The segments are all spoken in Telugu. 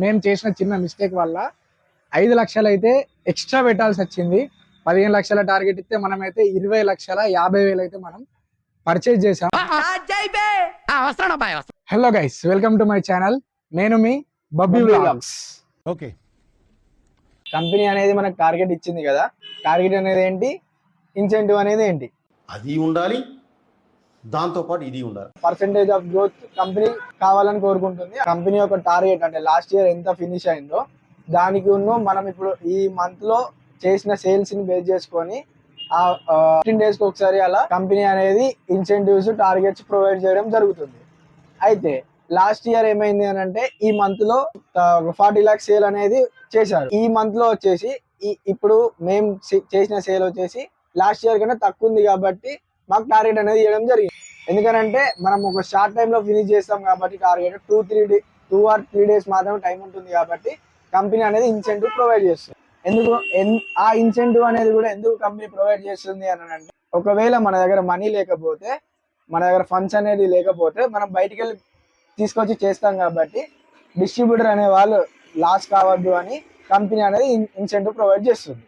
మేము చేసిన చిన్న మిస్టేక్ వల్ల 5 లక్షలు అయితే ఎక్స్ట్రా పెట్టాల్సి వచ్చింది. 15 లక్షల టార్గెట్ ఇస్తే మనమైతే 20,50,000 అయితే మనం పర్చేజ్ చేసాం. Hello guys, welcome to my channel. నేను మీ బబ్బీ వ్లాగ్స్. ఓకే, కంపెనీ అనేది మనకు టార్గెట్ ఇచ్చింది కదా. టార్గెట్ అనేది ఏంటి, ఇన్సెంటివ్ అనేది ఏంటి, అది ఉండాలి, దాంతో పాటు ఇది ఉండాలి. పర్సెంటేజ్ ఆఫ్ గ్రోత్ కంపెనీ కావాలని కోరుకుంటుంది. కంపెనీ యొక్క టార్గెట్ అంటే లాస్ట్ ఇయర్ ఎంత ఫినిష్ అయిందో దానికి మనం ఇప్పుడు ఈ మంత్ లో చేసిన సేల్స్ ని బేస్ చేసుకొని 15 days కి ఒకసారి అలా కంపెనీ అనేది ఇన్సెంటివ్స్ టార్గెట్స్ ప్రొవైడ్ చేయడం జరుగుతుంది. అయితే లాస్ట్ ఇయర్ ఏమైంది అని అంటే ఈ మంత్ లో 40 lakhs సేల్ అనేది చేశారు. ఈ మంత్ లో వచ్చేసి ఇప్పుడు మేము చేసిన సేల్ వచ్చేసి లాస్ట్ ఇయర్ కన్నా తక్కువ ఉంది కాబట్టి మాకు టార్గెట్ అనేది ఇవ్వడం జరిగింది. ఎందుకంటే మనం ఒక షార్ట్ టైమ్ లో ఫినిష్ చేస్తాం కాబట్టి టార్గెట్ 2 or 3 days మాత్రమే టైం ఉంటుంది కాబట్టి కంపెనీ అనేది ఇన్సెంటివ్ ప్రొవైడ్ చేస్తుంది. ఎందుకు ఆ ఇన్సెంటివ్ అనేది కూడా ఎందుకు కంపెనీ ప్రొవైడ్ చేస్తుంది అని అంటే, ఒకవేళ మన దగ్గర మనీ లేకపోతే, మన దగ్గర ఫండ్స్ అనేది లేకపోతే మనం బయటికి వెళ్ళి తీసుకొచ్చి చేస్తాం కాబట్టి డిస్ట్రిబ్యూటర్ అనే వాళ్ళు లాస్ కావద్దు అని కంపెనీ అనేది ఇన్సెంటివ్ ప్రొవైడ్ చేస్తుంది.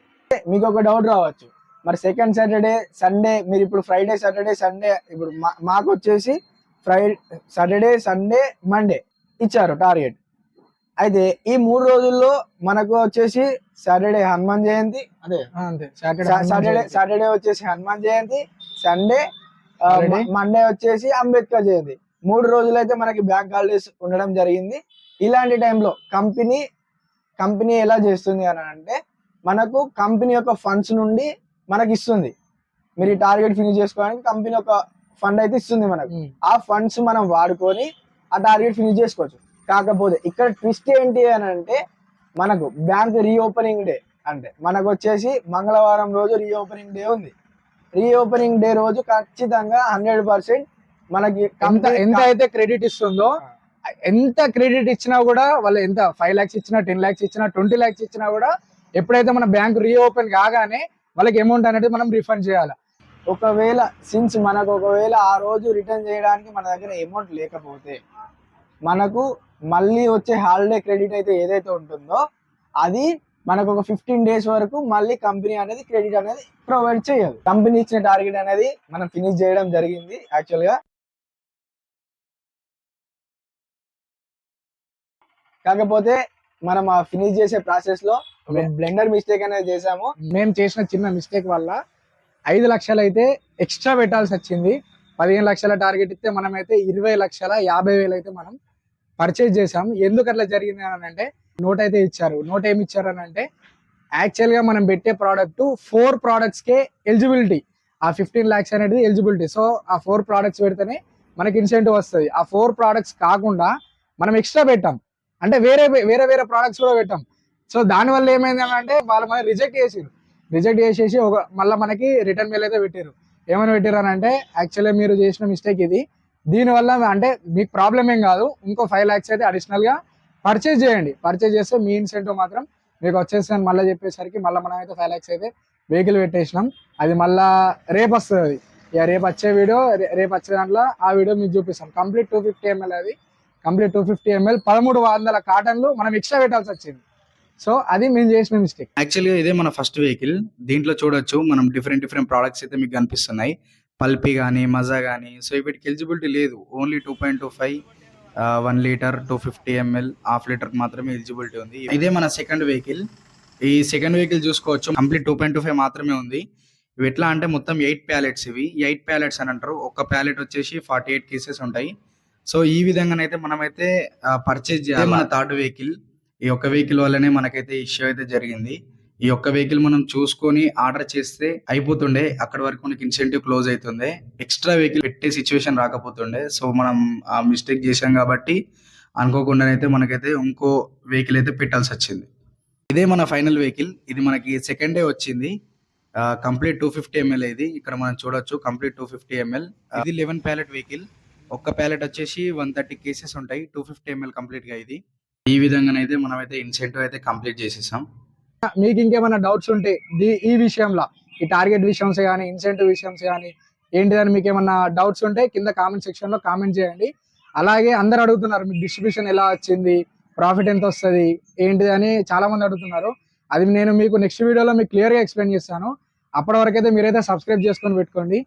మీకు ఒక డౌట్ రావచ్చు, మరి సెకండ్ సాటర్డే సండే, మీరు ఇప్పుడు ఫ్రైడే సాటర్డే సండే, ఇప్పుడు మాకు వచ్చేసి సాటర్డే సండే మండే ఇచ్చారు టార్గెట్. అయితే ఈ 3 రోజుల్లో మనకు వచ్చేసి సాటర్డే హనుమాన్ జయంతి, సాటర్డే వచ్చేసి హనుమాన్ జయంతి, సండే మండే వచ్చేసి అంబేద్కర్ జయంతి. 3 రోజులు అయితే మనకి బ్యాంక్ హాలిడేస్ ఉండడం జరిగింది. ఇలాంటి టైంలో కంపెనీ ఎలా చేస్తుంది అని అంటే, మనకు కంపెనీ యొక్క ఫండ్స్ నుండి మనకి ఇస్తుంది. మీరు ఈ టార్గెట్ ఫినిష్ చేసుకోవడానికి కంపెనీ ఒక ఫండ్ అయితే ఇస్తుంది మనకు. ఆ ఫండ్స్ మనం వాడుకొని ఆ టార్గెట్ ఫినిష్ చేసుకోవచ్చు. కాకపోతే ఇక్కడ ట్విస్ట్ ఏంటి అని అంటే, మనకు బ్యాంక్ రీఓపెనింగ్ డే అంటే మనకు వచ్చేసి మంగళవారం రోజు రీఓపెనింగ్ డే ఉంది. రీఓపెనింగ్ డే రోజు ఖచ్చితంగా 100% మనకి ఎంత అయితే క్రెడిట్ ఇస్తుందో, ఎంత క్రెడిట్ ఇచ్చినా కూడా, వాళ్ళు ఎంత 5 lakhs ఇచ్చినా, 10 lakhs ఇచ్చినా, 20 lakhs ఇచ్చినా కూడా, ఎప్పుడైతే మన బ్యాంక్ రీఓపెన్ కాగానే వాళ్ళకి అమౌంట్ అనేది మనం రిఫండ్ చేయాలి. ఒకవేళ ఆ రోజు రిటర్న్ చేయడానికి మన దగ్గర అమౌంట్ లేకపోతే, మనకు మళ్ళీ వచ్చే హాలిడే క్రెడిట్ అయితే ఏదైతే ఉంటుందో అది మనకు ఒక 15 days వరకు మళ్ళీ కంపెనీ అనేది క్రెడిట్ అనేది ప్రొవైడ్ చేయదు. కంపెనీ ఇచ్చిన టార్గెట్ అనేది మనం ఫినిష్ చేయడం జరిగింది యాక్చువల్ గా. కాకపోతే మనం ఆ ఫినిష్ చేసే ప్రాసెస్ లో ఒక బ్లెండర్ మిస్టేక్ అనేది చేసాము. మేము చేసిన చిన్న మిస్టేక్ వల్ల 5 లక్షలు అయితే ఎక్స్ట్రా పెట్టాల్సి వచ్చింది. 15 లక్షల టార్గెట్ ఇస్తే మనమైతే 20,50,000 అయితే మనం పర్చేజ్ చేసాం. ఎందుకు అట్లా జరిగింది అని అంటే, నోట్ అయితే ఇచ్చారు. నోట్ ఏమి ఇచ్చారు అని అంటే, యాక్చువల్ గా మనం పెట్టే ప్రోడక్ట్ 4 products కే ఎలిజిబిలిటీ. ఆ 15 lakhs అనేది ఎలిజిబిలిటీ. సో ఆ 4 products పెడితేనే మనకి ఇన్సెంటివ్ వస్తుంది. ఆ 4 products కాకుండా మనం ఎక్స్ట్రా పెట్టాం, అంటే వేరే ప్రోడక్ట్స్ కూడా పెట్టాం. సో దానివల్ల ఏమైంది అని అంటే, వాళ్ళు మనకి రిజెక్ట్ చేసేసి మళ్ళీ మనకి రిటర్న్ మెయిల్ అయితే పెట్టారు. ఏమైనా పెట్టారు అని అంటే, యాక్చువల్గా మీరు చేసిన మిస్టేక్ ఇది, దీనివల్ల అంటే మీకు ప్రాబ్లం ఏం కాదు, ఇంకో 5 lakhs అయితే అడిషనల్ గా పర్చేజ్ చేయండి. పర్చేజ్ చేస్తే మీ ఇన్సెంటివ్ మాత్రం మీకు వచ్చేసి మళ్ళీ చెప్పేసరికి మళ్ళీ మనం అయితే 5 lakhs అయితే వెహికల్ పెట్టేసినాం. అది మళ్ళీ రేపు వస్తుంది. ఇక రేపు వచ్చే వీడియో, రేపు వచ్చే దాంట్లో ఆ వీడియో మీకు చూపిస్తాం. కంప్లీట్ 250 ml, అది కంప్లీట్ 250 ml 1300 కాటన్లు మనం ఎక్స్ట్రా పెట్టాల్సి వచ్చింది. సో అది మేము చేసిన మిస్టేక్. యాక్చువల్గా ఇదే మన ఫస్ట్ వెహికల్. దీంట్లో చూడొచ్చు మనం డిఫరెంట్ ప్రోడక్ట్స్ అయితే మీకు కనిపిస్తున్నాయి. పల్పీ కానీ, మజా కానీ. సో వీటికి ఎలిజిబిలిటీ లేదు. ఓన్లీ 2.25, 1 liter, 250 ml, ½ liter మాత్రమే ఎలిజిబిలిటీ ఉంది. ఇదే మన సెకండ్ వెహికల్. ఈ సెకండ్ వెహికల్ చూసుకోవచ్చు, కంప్లీట్ 2.25 మాత్రమే ఉంది. ఇవి ఎట్లా అంటే మొత్తం 8 pallets. ఇవి 8 pallets అని అంటారు. ఒక ప్యాలెట్ వచ్చేసి 48 cases ఉంటాయి. సో ఈ విధంగానైతే మనమైతే పర్చేజ్ చేయాలి. మన థర్డ్ వెహికల్. ఈ ఒక్క వెహికల్ వల్లనే మనకైతే ఇష్యూ అయితే జరిగింది. ఈ ఒక్క వెహికల్ మనం చూసుకొని ఆర్డర్ చేస్తే అయిపోతుండే, అక్కడ వరకు మనకి ఇన్సెంటివ్ క్లోజ్ అవుతుండే, ఎక్స్ట్రా వెహికల్ పెట్టే సిచ్యువేషన్ రాకపోతుండే. సో మనం ఆ మిస్టేక్ చేసాం కాబట్టి అనుకోకుండానైతే మనకైతే ఇంకో వెహికల్ అయితే పెట్టాల్సి వచ్చింది. ఇదే మన ఫైనల్ వెహికల్. ఇది మనకి సెకండ్ డే వచ్చింది. Complete 250 ml. ఇది ఇక్కడ మనం చూడొచ్చు, కంప్లీట్ 250 ml. ఇది 11 pallet వెహికల్. ఒక్క ప్యాలెట్ వచ్చేసి 130 cases ఉంటాయి. 250 ml కంప్లీట్ గా. ఇది ఈ విధంగానైతే మనమైతే ఇన్సెంటివ్ అయితే కంప్లీట్ చేసేసాం. మీకు ఇంకేమైనా డౌట్స్ ఉంటే ఈ విషయంలో, ఈ టార్గెట్ విషయంస్ కానీ, ఇన్సెంటివ్ విషయంస్ కానీ, ఏంటిదని మీకు ఏమన్నా డౌట్స్ ఉంటే కింద కామెంట్ సెక్షన్ లో కామెంట్ చేయండి. అలాగే అందరు అడుగుతున్నారు మీకు డిస్ట్రిబ్యూషన్ ఎలా వచ్చింది, ప్రాఫిట్ ఎంత వస్తుంది ఏంటిది అని చాలా మంది అడుగుతున్నారు. అది నేను మీకు నెక్స్ట్ వీడియోలో మీకు క్లియర్గా ఎక్స్ప్లెయిన్ చేస్తాను. అప్పటి వరకు అయితే మీరైతే సబ్స్క్రైబ్ చేసుకొని పెట్టుకోండి.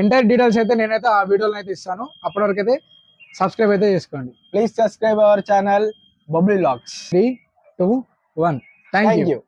ఎంటైర్ డీటెయిల్స్ అయితే నేనైతే ఆ వీడియోలో అయితే ఇస్తాను. అప్పటి వరకు అయితే సబ్స్క్రైబ్ అయితే చేసుకోండి. Please subscribe our channel bubbly vlogs. 3, 2, 1. Thank you.